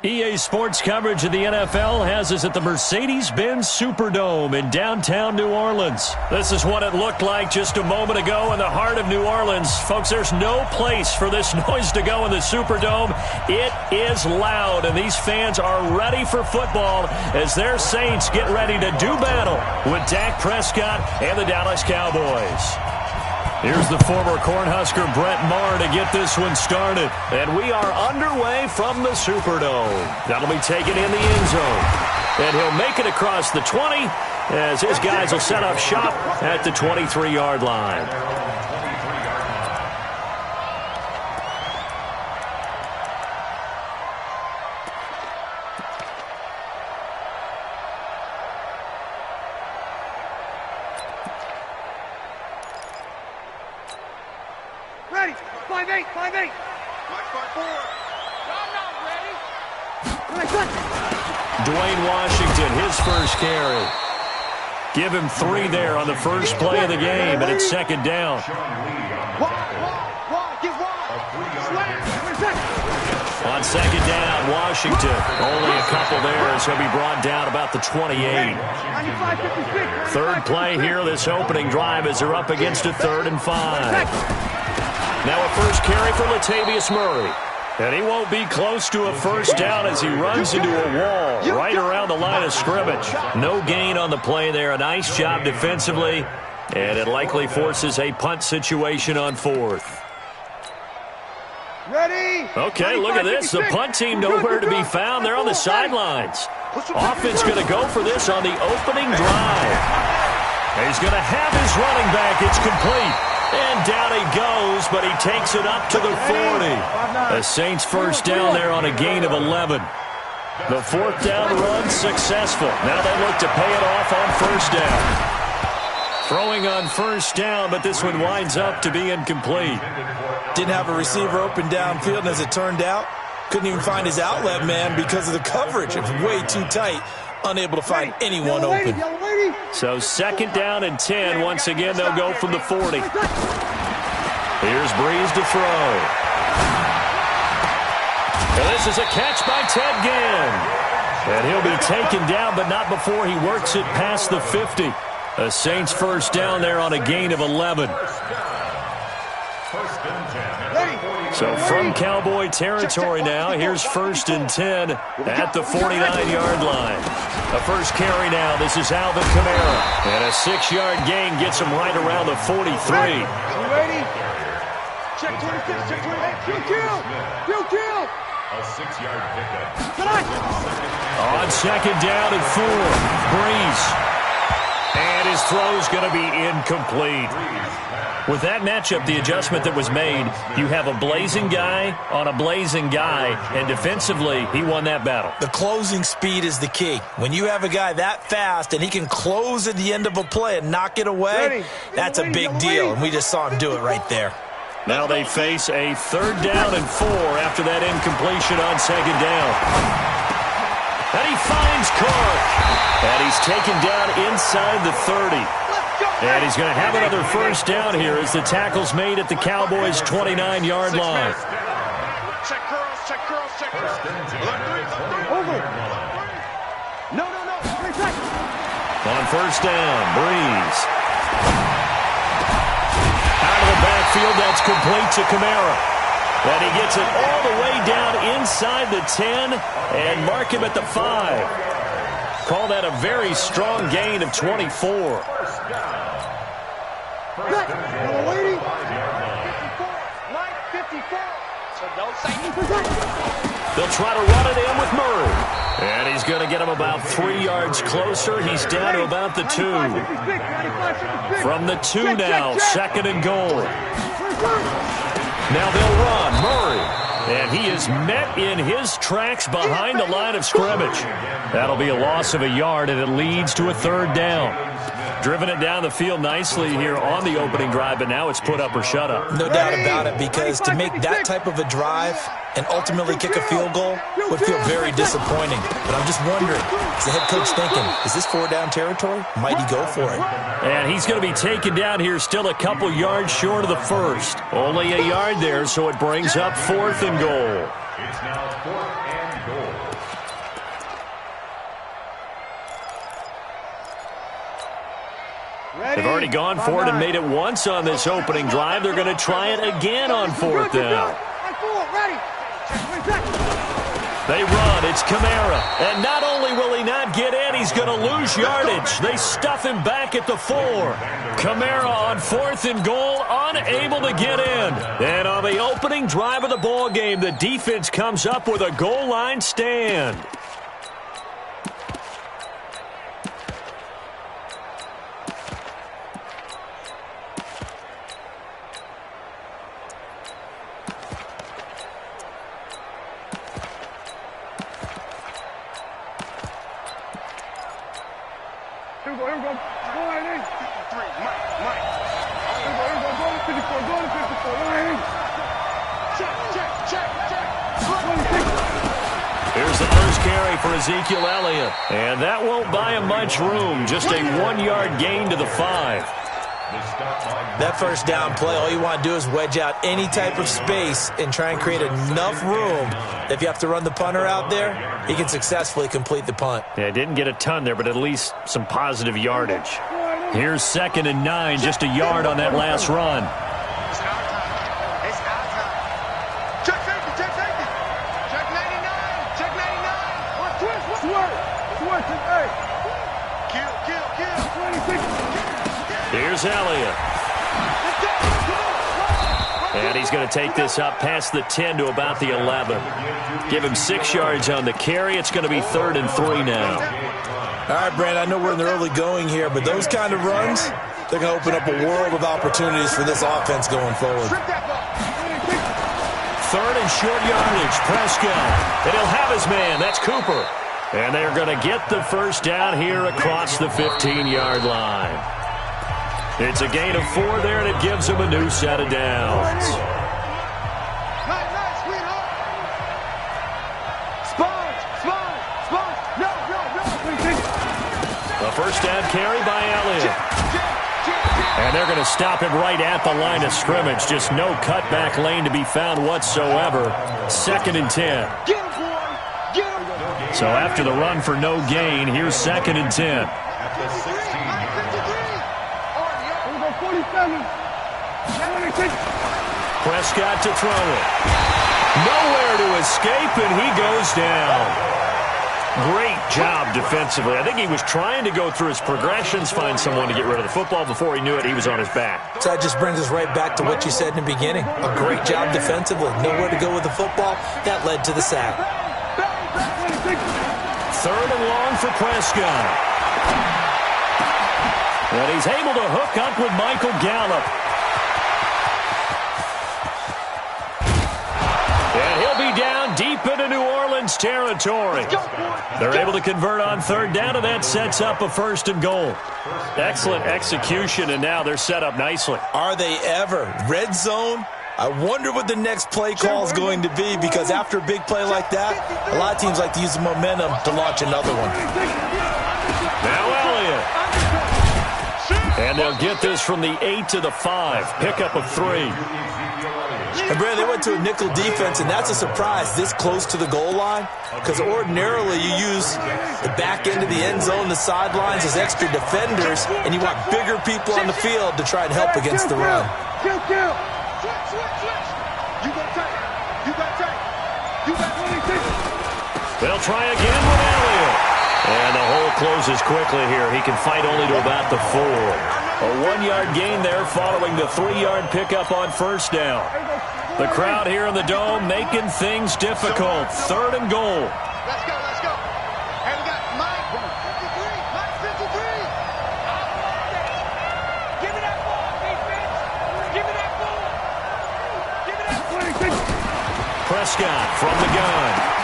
EA Sports coverage of the NFL has us at the Mercedes-Benz Superdome in downtown New Orleans. This is what it looked like just a moment ago in the heart of New Orleans. Folks, there's no place for this noise to go in the Superdome. It is loud, and these fans are ready for football as their Saints get ready to do battle with Dak Prescott and the Dallas Cowboys. Here's the former Cornhusker Brett Maher to get this one started. And we are underway from the Superdome. That'll be taken in the end zone. And he'll make it across the 20 as his guys will set up shop at the 23-yard line. Ready. 5-8. 5-8. 5-4. I'm not ready. Dwayne Washington, his first carry. Give him 3 there on the first play of the game, and it's second down. On second down, Washington. Only a couple there as he'll be brought down about the 28. Third play here, this opening drive as they're up against a 3rd and 5. Now a first carry for Latavius Murray. And he won't be close to a first down as he runs into a wall right around the line of scrimmage. No gain on the play there. A nice job defensively. And it likely forces a punt situation on 4th. Ready? Okay, look at this. The punt team nowhere to be found. They're on the sidelines. Offense going to go for this on the opening drive. He's going to have his running back. It's complete. And down he goes, but he takes it up to the 40. The Saints first down there on a gain of 11. The 4th down run successful. Now they look to pay it off on first down. Throwing on first down, but this one winds up to be incomplete. Didn't have a receiver open downfield, and as it turned out, couldn't even find his outlet man because of the coverage. It was way too tight. Unable to find anyone open. So second down and 10. Once again, they'll go from the 40. Here's Breeze to throw. And this is a catch by Ted Ginn. And he'll be taken down, but not before he works it past the 50. A Saints first down there on a gain of 11. So from Cowboy territory now, here's 1st and 10 at the 49-yard line. A first carry now. This is Alvin Kamara. And a 6-yard gain gets him right around the 43. Ready? Check 26, check 28. Kill. A 6-yard pickup. On second down and 4, Breeze. And his throw's going to be incomplete. With that matchup, the adjustment that was made, you have a blazing guy on a blazing guy, and defensively, he won that battle. The closing speed is the key. When you have a guy that fast and he can close at the end of a play and knock it away, that's a big deal, and we just saw him do it right there. Now they face a 3rd down and 4 after that incompletion on second down. And he finds Cook. And he's taken down inside the 30. And he's going to have another first down here as the tackle's made at the Cowboys' 29-yard line. Check curls. Over. No. On first down, Breeze. Out of the backfield, that's complete to Kamara. And he gets it all the way down inside the 10 and mark him at the 5. Call that a very strong gain of 24. They'll try to run it in with Murray. And he's going to get him about 3 yards closer. He's down to about the 2. From the 2 now, 2nd and goal. Now they'll run. Murray. And he is met in his tracks behind the line of scrimmage. That'll be a loss of a yard, and it leads to a 3rd down. Driven it down the field nicely here on the opening drive, but now it's put up or shut up. No doubt about it, because to make that type of a drive and ultimately kick a field goal would feel very disappointing. But I'm just wondering, is the head coach thinking, is this 4-down territory? Might he go for it? And he's going to be taken down here still a couple yards short of the 1st. Only a yard there, so it brings up 4th and goal. It's now 4th and goal. They've already gone for it and made it once on this opening drive. They're going to try it again on fourth down. They run. It's Kamara. And not only will he not get in, he's going to lose yardage. They stuff him back at the 4. Kamara on fourth and goal, unable to get in. And on the opening drive of the ball game, the defense comes up with a goal line stand. Here's the first carry for Ezekiel Elliott. And that won't buy him much room. Just a 1-yard gain to the 5. That first down play, all you want to do is wedge out any type of space and try and create enough room. If you have to run the punter out there, he can successfully complete the punt. Yeah, didn't get a ton there, but at least some positive yardage. Here's 2nd and 9, just a yard on that last run. Here's Elliott. And he's going to take this up past the 10 to about the 11. Give him 6 yards on the carry. It's going to be 3rd and 3 now. All right, Brand, I know we're in the early going here, but those kind of runs, they're going to open up a world of opportunities for this offense going forward. 3rd and short yardage. Prescott. And he'll have his man. That's Cooper. And they're going to get the first down here across the 15-yard line. It's a gain of 4 there, and it gives them a new set of downs. A first down carry by Elliott. And they're going to stop him right at the line of scrimmage. Just no cutback lane to be found whatsoever. 2nd and 10. So after the run for no gain, here's 2nd and 10. Prescott to throw it. Nowhere to escape, and he goes down. Great job defensively. I think he was trying to go through his progressions, find someone to get rid of the football. Before he knew it, he was on his back. So that just brings us right back to what you said in the beginning. A great job defensively. Nowhere to go with the football. That led to the sack. 3rd and long for Prescott. And he's able to hook up with Michael Gallup. And he'll be down deep into New Orleans territory. They're able to convert on 3rd down, and that sets up a 1st and goal. Excellent execution, and now they're set up nicely. Are they ever? Red zone? I wonder what the next play call is going to be, because after a big play like that, a lot of teams like to use the momentum to launch another one. Now Elliott. And they'll get this from the 8 to the 5. Pickup of 3. And, Brad, they went to a nickel defense, and that's a surprise this close to the goal line, because ordinarily you use the back end of the end zone, the sidelines as extra defenders, and you want bigger people on the field to try and help against the run. They'll try again with Elliott. And the hole closes quickly here. He can fight only to about the 4. A 1-yard gain there following the 3-yard pickup on 1st down. The crowd here in the Dome making things difficult. 3rd and goal. Let's go, let's go. And we got Mike 53, Mike 53. Give me that ball, defense. Give me that ball. Give me that ball. Prescott from the gun.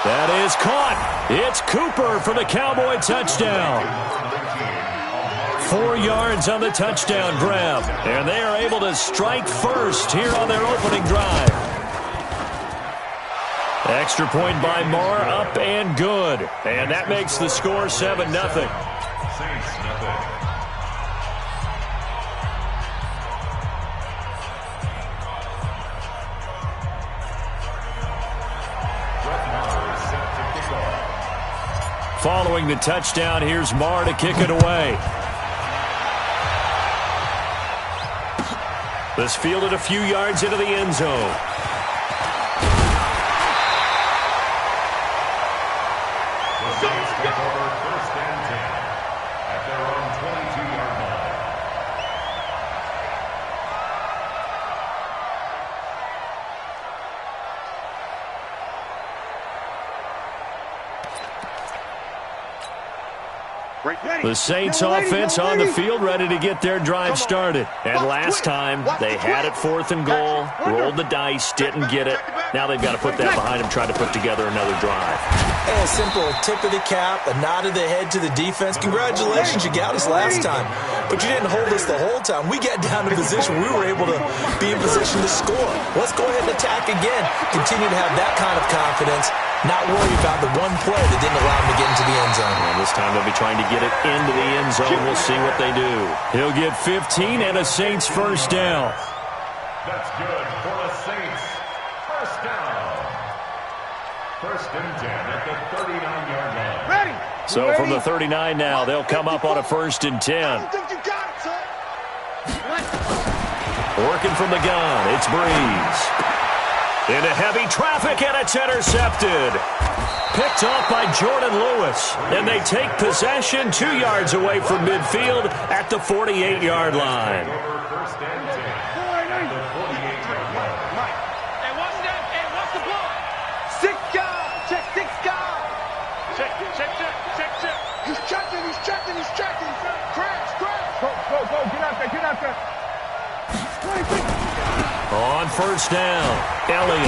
That is caught. It's Cooper for the Cowboy touchdown. 4 yards on the touchdown grab. And they are able to strike first here on their opening drive. Extra point by Marr, up and good. And that makes the score 7-0. Following the touchdown, here's Marr to kick it away. This fielded a few yards into the end zone. The Saints take over 1st and 10 at their own 22-yard line. The Saints offense on the field, ready to get their drive started. And last time, they had it 4th and goal, rolled the dice, didn't get it. Now they've got to put that behind them, try to put together another drive. A simple tip of the cap, a nod of the head to the defense. Congratulations, you got us last time. But you didn't hold us the whole time. We got down to position. We were able to be in position to score. Let's go ahead and attack again. Continue to have that kind of confidence. Not worry about the one play that didn't allow him to get into the end zone. And this time they'll be trying to get it into the end zone. We'll see what they do. He'll get 15 and a Saints first down. That's good for the Saints. First down. 1st and 10 at the 39-yard line. Ready. So from the 39 now, they'll come up on a 1st and 10. I don't think you got it, son. Working from the gun, it's Breeze. Into heavy traffic, and it's intercepted. Picked off by Jordan Lewis. And they take possession 2 yards away from midfield at the 48-yard line. Over 1st and 10 at the 48-yard line. Hey, watch that. Hey, watch the block. 6 guys. Check 6 guys. Check. He's checking. Crash. Go. Get out there. On first down, Elliott.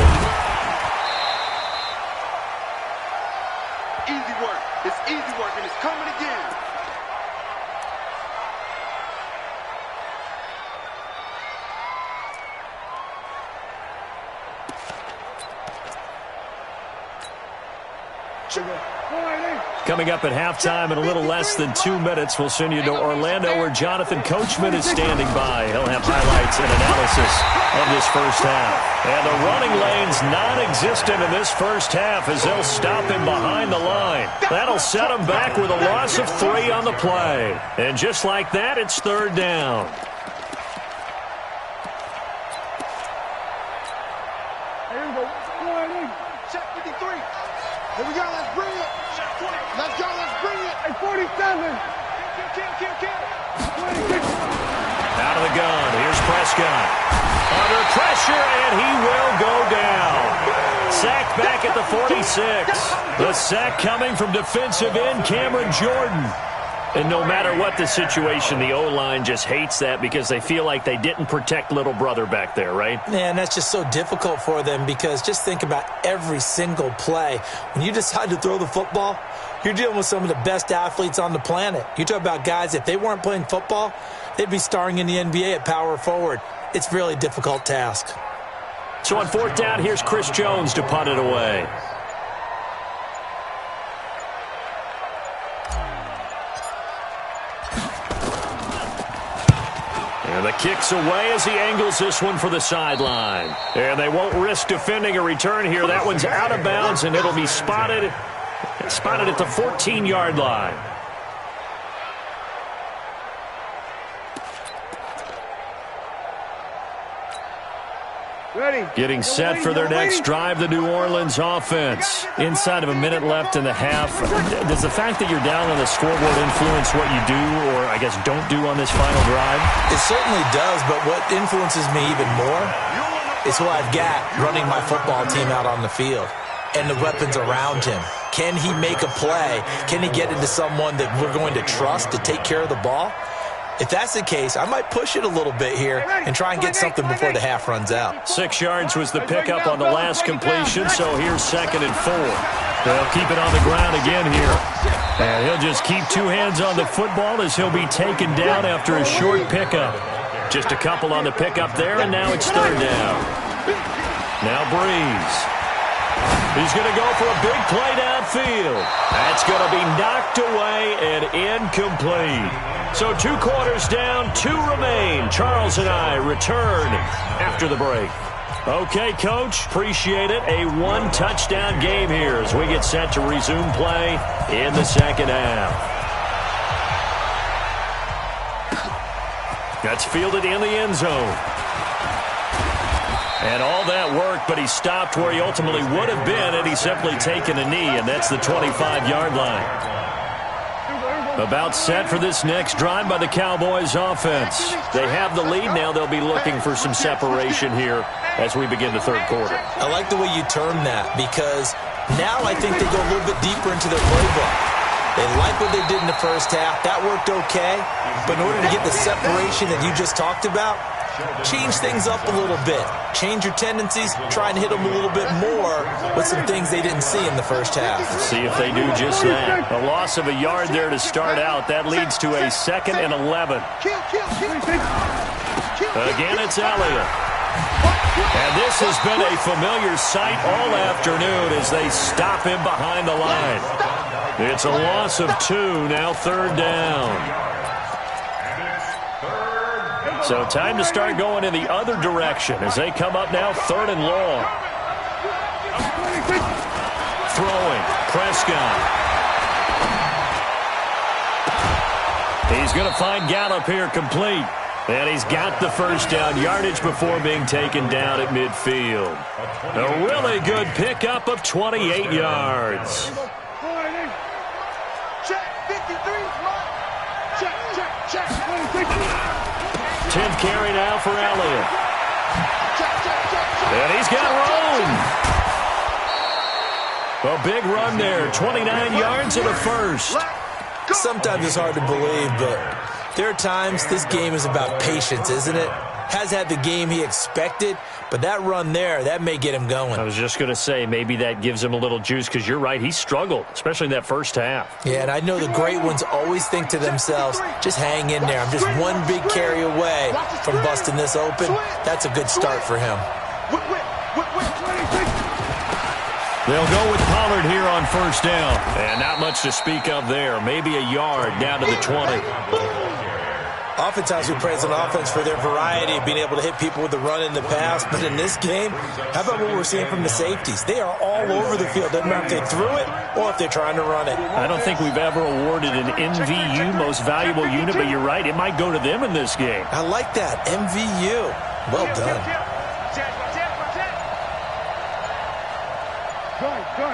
Easy work. It's easy work, and it's coming again. Coming up at halftime in a little less than 2 minutes, we'll send you to Orlando where Jonathan Coachman is standing by. He'll have highlights and analysis of this first half. And the running lane's non-existent in this first half as they'll stop him behind the line. That'll set him back with a loss of 3 on the play. And just like that, it's 3rd down. Here we go. Check 53. Here we go. Let's bring it. Let's go. Hey, 47. Kill. 26. Out of the gun. Here's Prescott. Under pressure, and he will go down. Sacked back at the 46. The sack coming from defensive end Cameron Jordan. And no matter what the situation, the O-line just hates that because they feel like they didn't protect little brother back there, right? Man, that's just so difficult for them because just think about every single play. When you decide to throw the football, you're dealing with some of the best athletes on the planet. You talk about guys, if they weren't playing football, they'd be starring in the NBA at power forward. It's a really difficult task. So on 4th down, here's Chris Jones to punt it away. And the kick's away as he angles this one for the sideline. And they won't risk defending a return here. That one's out of bounds, and it'll be spotted at the 14-yard line. Ready. Getting set for their next drive, the New Orleans offense. Inside of a minute left in the half. Does the fact that you're down on the scoreboard influence what you do or, I guess, don't do on this final drive? It certainly does, but what influences me even more is who I've got running my football team out on the field and the weapons around him. Can he make a play? Can he get into someone that we're going to trust to take care of the ball? If that's the case, I might push it a little bit here and try and get something before the half runs out. 6 yards was the pickup on the last completion, so here's 2nd and 4. They'll keep it on the ground again here. And he'll just keep 2 hands on the football as he'll be taken down after a short pickup. Just a couple on the pickup there, and now it's 3rd down. Now Breeze. He's going to go for a big play downfield. That's going to be knocked away and incomplete. So 2 quarters down, 2 remain. Charles and I return after the break. Okay, Coach, appreciate it. A 1-touchdown game here as we get set to resume play in the second half. That's fielded in the end zone. And all that work, but he stopped where he ultimately would have been had he simply taken a knee, and that's the 25-yard line. About set for this next drive by the Cowboys offense. They have the lead now. They'll be looking for some separation here as we begin the third quarter. I like the way you term that, because now I think they go a little bit deeper into their playbook. They like what they did in the first half. That worked okay. But in order to get the separation that you just talked about, change things up a little bit. Change your tendencies. Try and hit them a little bit more with some things they didn't see in the first half. Let's see if they do just that. A loss of a yard there to start out. That leads to a 2nd and 11. Again, it's Elliott. And this has been a familiar sight all afternoon as they stop him behind the line. It's a loss of 2, now 3rd down. So time to start going in the other direction as they come up now 3rd and long. Throwing, Prescott. He's going to find Gallup here complete. And he's got the first down yardage before being taken down at midfield. A really good pickup of 28 yards. Check, 53, check, check, check. 10th carry now for Elliott. And he's got room. A big run there, 29 yards and a first. Sometimes it's hard to believe, but there are times this game is about patience, isn't it? Has had the game he expected, but that run there, that may get him going. I was just going to say, maybe that gives him a little juice, because you're right, he struggled, especially in that first half. Yeah, and I know the great ones always think to themselves, just hang in there. I'm just one big carry away from busting this open. That's a good start for him. They'll go with Pollard here on first down. And not much to speak of there. Maybe a yard down to the 20. Oftentimes we praise an offense for their variety of being able to hit people with the run in the pass. But in this game, how about what we're seeing from the safeties? They are all over the field. Doesn't matter if they threw it or if they're trying to run it. I don't think we've ever awarded an MVU, most valuable unit, but you're right. It might go to them in this game. I like that. MVU. Well done.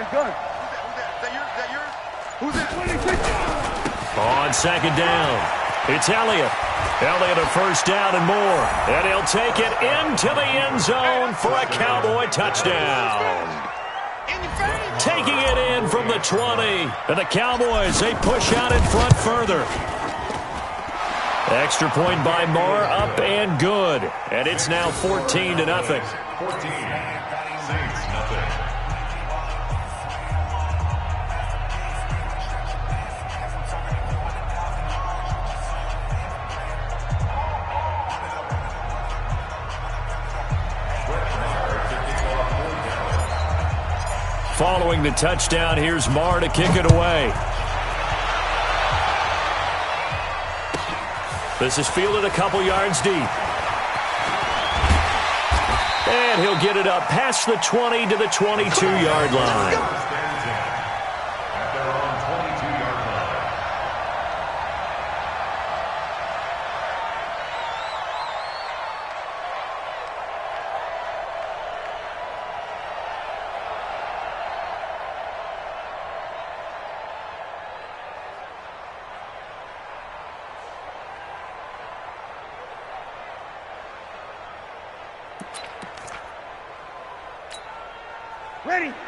Gun. Who's that? On second down, it's Elliott. Elliott a first down and more. And he'll take it into the end zone for a Cowboy touchdown. Taking it in from the 20. And the Cowboys, they push out in front further. Extra point by Marr, up and good. And it's now 14-0. 14. Saints, nothing. Following the touchdown, here's Marr to kick it away. This is fielded a couple yards deep. And he'll get it up past the 20 to the 22-yard line.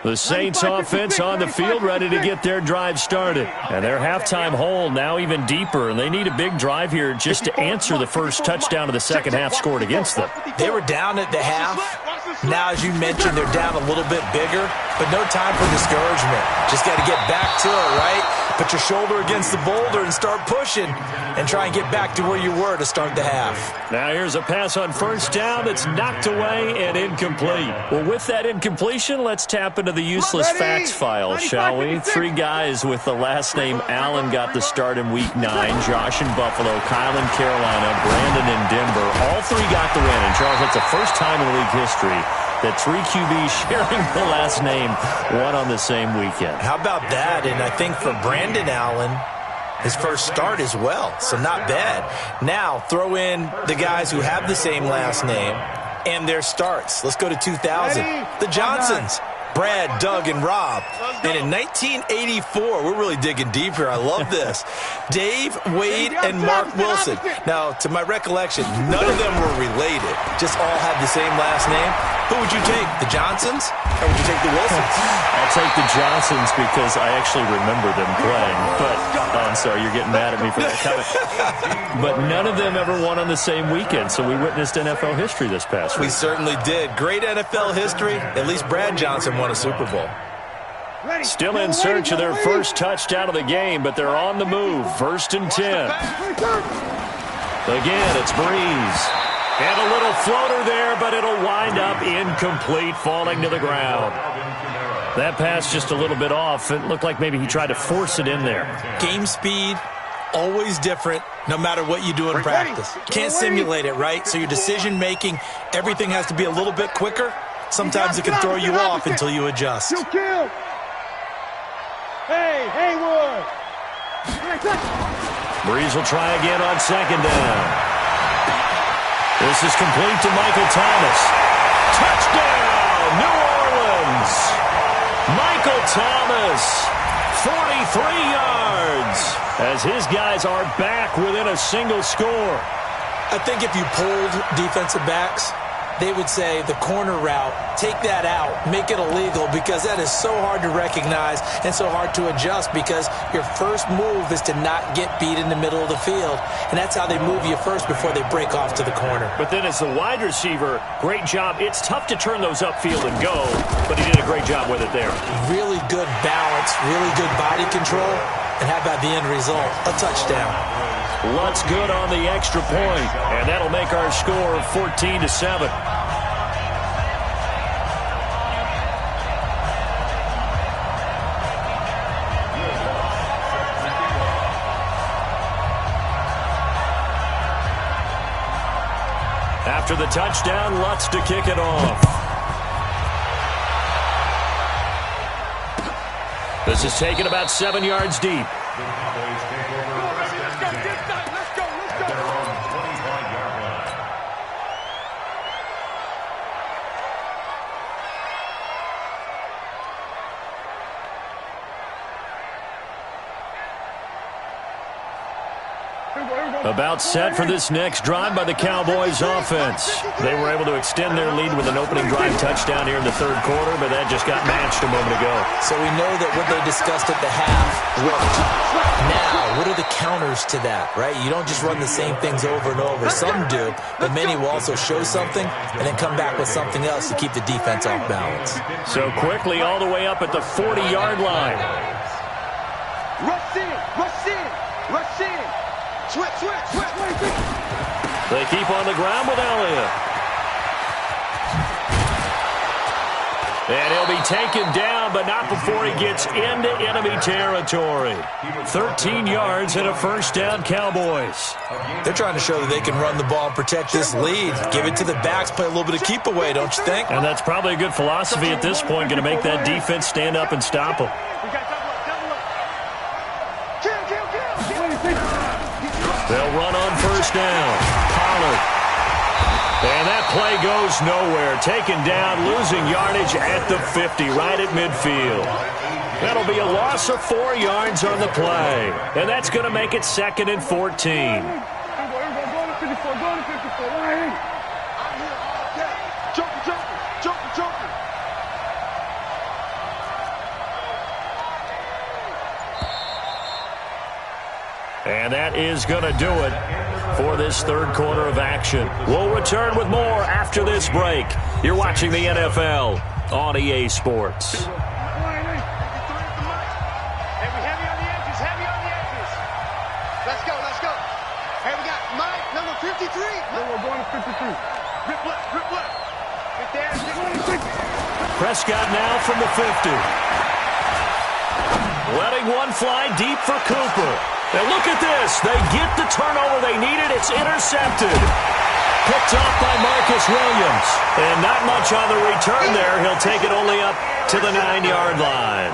The Saints offense on the field ready to get their drive started. And their halftime hole now even deeper, and they need a big drive here just to answer the first touchdown of the second half scored against them. They were down at the half. Now, as you mentioned, they're down a little bit bigger, but no time for discouragement. Just got to get back to it, right? Put your shoulder against the boulder and start pushing and try and get back to where you were to start the half. Now here's a pass on first down that's knocked away and incomplete. Well, with that incompletion, let's tap into the useless facts file, shall we? 3 guys with the last name Allen got the start in Week 9. Josh in Buffalo, Kyle in Carolina, Brandon in Denver. All 3 got the win. And Charles, that's the first time in league history that 3 QBs sharing the last name won on the same weekend. How about that? And I think for Brandon Allen, his first start as well, so not bad. Now, throw in the guys who have the same last name, and their starts. Let's go to 2000. The Johnsons. Brad, Doug, and Rob. And in 1984, we're really digging deep here. I love this. Dave, Wade, and Mark Wilson. Now, to my recollection, none of them were related. Just all had the same last name. Who would you take, the Johnsons, or would you take the Wilsons? I'll take the Johnsons because I actually remember them playing. But, I'm sorry, you're getting mad at me for that comment. But none of them ever won on the same weekend, so we witnessed NFL history this past week. We certainly did. Great NFL history. At least Brad Johnson won a Super Bowl. Still in search of their first touchdown of the game, but they're on the move. 1st and 10. Again, it's Breeze. And a little floater there, but it'll wind up incomplete, falling to the ground. That pass just a little bit off. It looked like maybe he tried to force it in there. Game speed, always different, no matter what you do in practice. Can't simulate it, right? So your decision-making, everything has to be a little bit quicker. Sometimes it can throw you off until you adjust. Hey, Haywood! Breeze will try again on 2nd down. This is complete to Michael Thomas. Touchdown, New Orleans! Michael Thomas, 43 yards, as his guys are back within a single score. I think if you polled defensive backs, they would say the corner route, take that out, make it illegal, because that is so hard to recognize and so hard to adjust, because your first move is to not get beat in the middle of the field, and that's how they move you first before they break off to the corner. But then as the wide receiver, great job. It's tough to turn those upfield and go, but he did a great job with it there. Really good balance, really good body control, and how about the end result? A touchdown. Lutz good on the extra point, and that'll make our score 14-7. After the touchdown, Lutz to kick it off. This is taken about 7 yards deep. About set for this next drive by the Cowboys offense. They were able to extend their lead with an opening drive touchdown here in the 3rd quarter, but that just got matched a moment ago. So we know that what they discussed at the half worked. Now, what are the counters to that, right? You don't just run the same things over and over. Some do, but many will also show something and then come back with something else to keep the defense off balance. So quickly all the way up at the 40-yard line. Rush in, rush in, rush in. Switch. They keep on the ground with Elliott. And he'll be taken down, but not before he gets into enemy territory. 13 yards and a 1st down, Cowboys. They're trying to show that they can run the ball and protect this lead. Give it to the backs, play a little bit of keep away, don't you think? And that's probably a good philosophy at this point, going to make that defense stand up and stop them. They'll run on 1st down. Pollard. And that play goes nowhere. Taken down, losing yardage at the 50, right at midfield. That'll be a loss of 4 yards on the play. And that's going to make it 2nd and 14. And that is going to do it for this 3rd quarter of action. We'll return with more after this break. You're watching the NFL on EA Sports. Heavy on the edges. Let's go. Hey, we got Mike, number 53. No, we're going to 53. Rip left. Get there. Prescott now from the 50. Letting one fly deep for Cooper. And look at this. They get the turnover they needed. It's intercepted. Picked off by Marcus Williams. And not much on the return there. He'll take it only up to the 9-yard line.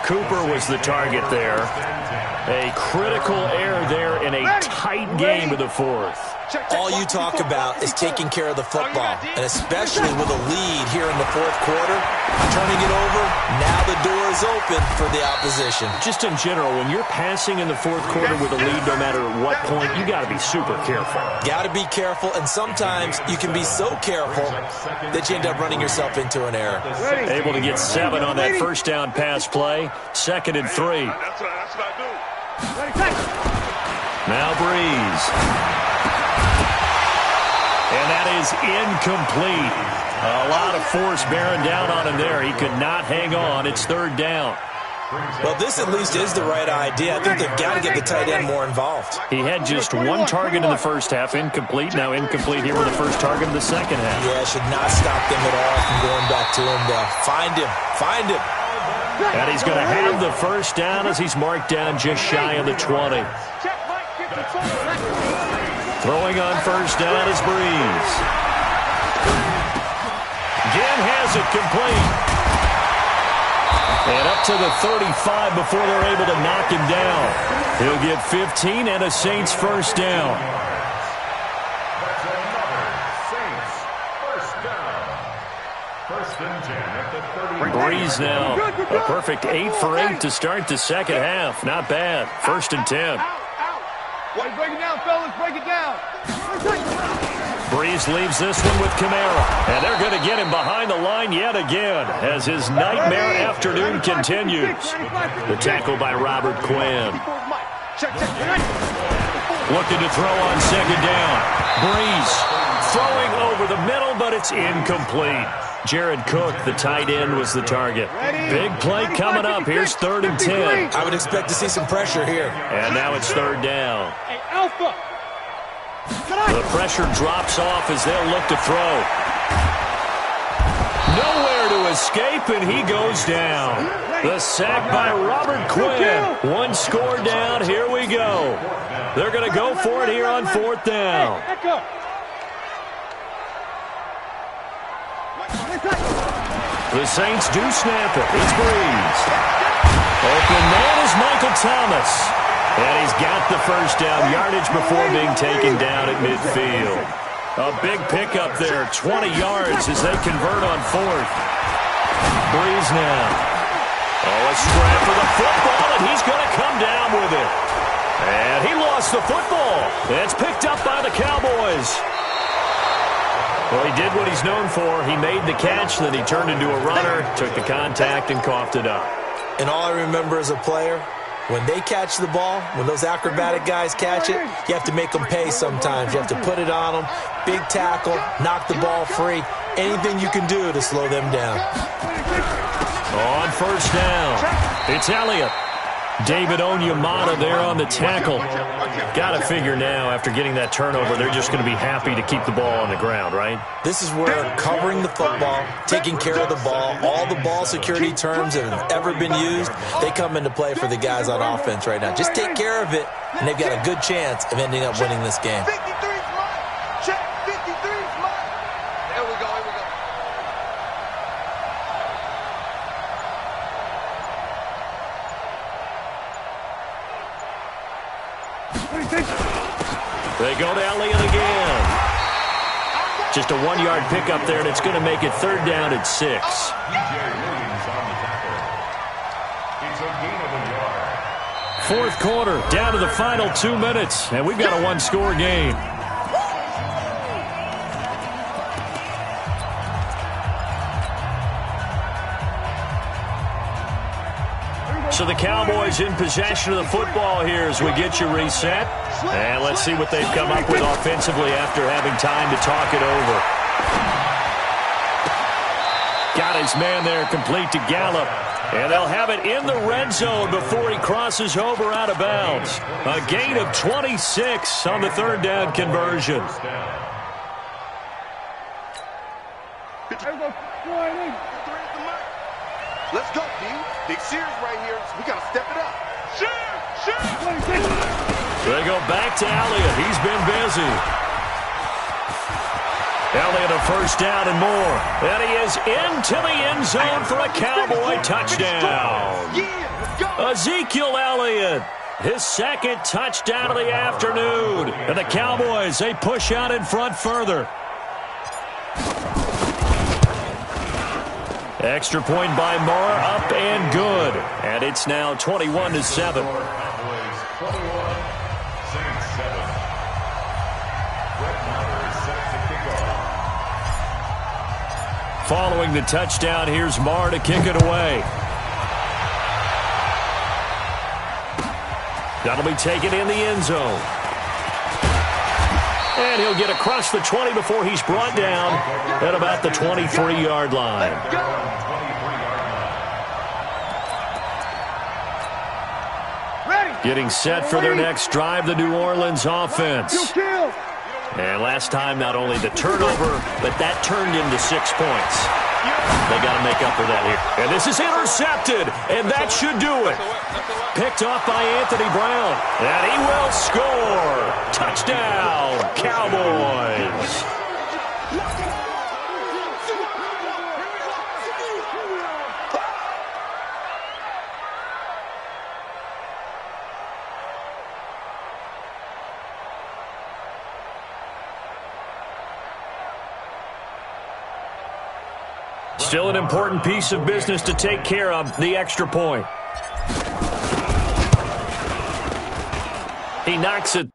Cooper was the target there. A critical error there in a tight game of the 4th. All you talk about is taking care of the football, and especially with a lead here in the fourth quarter, turning it over, now the door is open for the opposition. Just in general, when you're passing in the fourth quarter with a lead, no matter what point, you got to be super careful. Got to be careful, and sometimes you can be so careful that you end up running yourself into an error. Able to get 7 on that first down pass play. 2nd and 3. That's what I do. Now Breeze. And that is incomplete. A lot of force bearing down on him there. He could not hang on. It's 3rd down. Well, this at least is the right idea. I think they've got to get the tight end more involved. He had just 1 target in the first half, incomplete. Now incomplete here with the first target in the second half. Yeah, should not stop them at all from going back to him. Find him. Find him. And he's going to have the first down as he's marked down just shy of the 20. Throwing on first down is Breeze. Again has it complete. And up to the 35 before they're able to knock him down. He'll get 15 and a Saints first down. That's another Saints first down. 1st and 10 at the 30. Breeze now. A perfect 8 for 8 to start the second half. Not bad. 1st and 10. Break it down, fellas. Break it down. Breeze leaves this one with Kamara. And they're going to get him behind the line yet again as his nightmare afternoon continues. The tackle by Robert Quinn. Looking to throw on 2nd down. Breeze throwing over the middle, but it's incomplete. Jared Cook, the tight end, was the target. Big play coming up. Here's 3rd and 10. I would expect to see some pressure here. And now it's 3rd down. Hey, Alpha. The pressure drops off as they'll look to throw. Nowhere to escape, and he goes down. The sack by Robert Quinn. 1 score down. Here we go. They're going to go for it here on 4th down. The Saints do snap it. It's Breeze. Open man is Michael Thomas. And he's got the first down yardage before being taken down at midfield. A big pickup there, 20 yards as they convert on 4th. Breeze now. Oh, a scrap for the football, and he's going to come down with it. And he lost the football. It's picked up by the Cowboys. Well, he did what he's known for. He made the catch, then he turned into a runner, took the contact, and coughed it up. And all I remember as a player, when they catch the ball, when those acrobatic guys catch it, you have to make them pay sometimes. You have to put it on them, big tackle, knock the ball free. Anything you can do to slow them down. On first down, it's Elliott. David Onyemata there on the tackle. Got to figure now, after getting that turnover, they're just going to be happy to keep the ball on the ground, right? This is where covering the football, taking care of the ball, all the ball security terms that have ever been used, they come into play for the guys on offense right now. Just take care of it, and they've got a good chance of ending up winning this game. 53 smart. Check 53 smart. There we go. Here we go. They go to Elliott again. Just a 1-yard pickup there, and it's going to make it 3rd down at 6. It's a gain of a yard. 4th quarter, down to the final 2 minutes, and we've got a 1-score game. So the Cowboys in possession of the football here as we get you reset. And let's see what they've come up with offensively after having time to talk it over. Got his man there complete to Gallup. And they'll have it in the red zone before he crosses over out of bounds. A gain of 26 on the 3rd down conversion. Let's go, D. Big series right here. We got to step it up. They go back to Elliott. He's been busy. Elliott a first down and more. And he is into the end zone for a Cowboy touchdown. Yeah, let's go. Ezekiel Elliott His second touchdown of the afternoon. And the Cowboys, they push out in front further. Extra point by Moore, up and good. And it's now 21-7. Cowboys 21, Saints 7. Brett Maher is set to kick off. Following the touchdown, here's Maher to kick it away. That'll be taken in the end zone. And he'll get across the 20 before he's brought down at about the 23-yard line. Getting set for their next drive, the New Orleans offense. And last time, not only the turnover, but that turned into 6 points. They got to make up for that here. And this is intercepted, and that should do it. Picked off by Anthony Brown. And he will score. Touchdown, Cowboys. Still an important piece of business to take care of, the extra point. He knocks it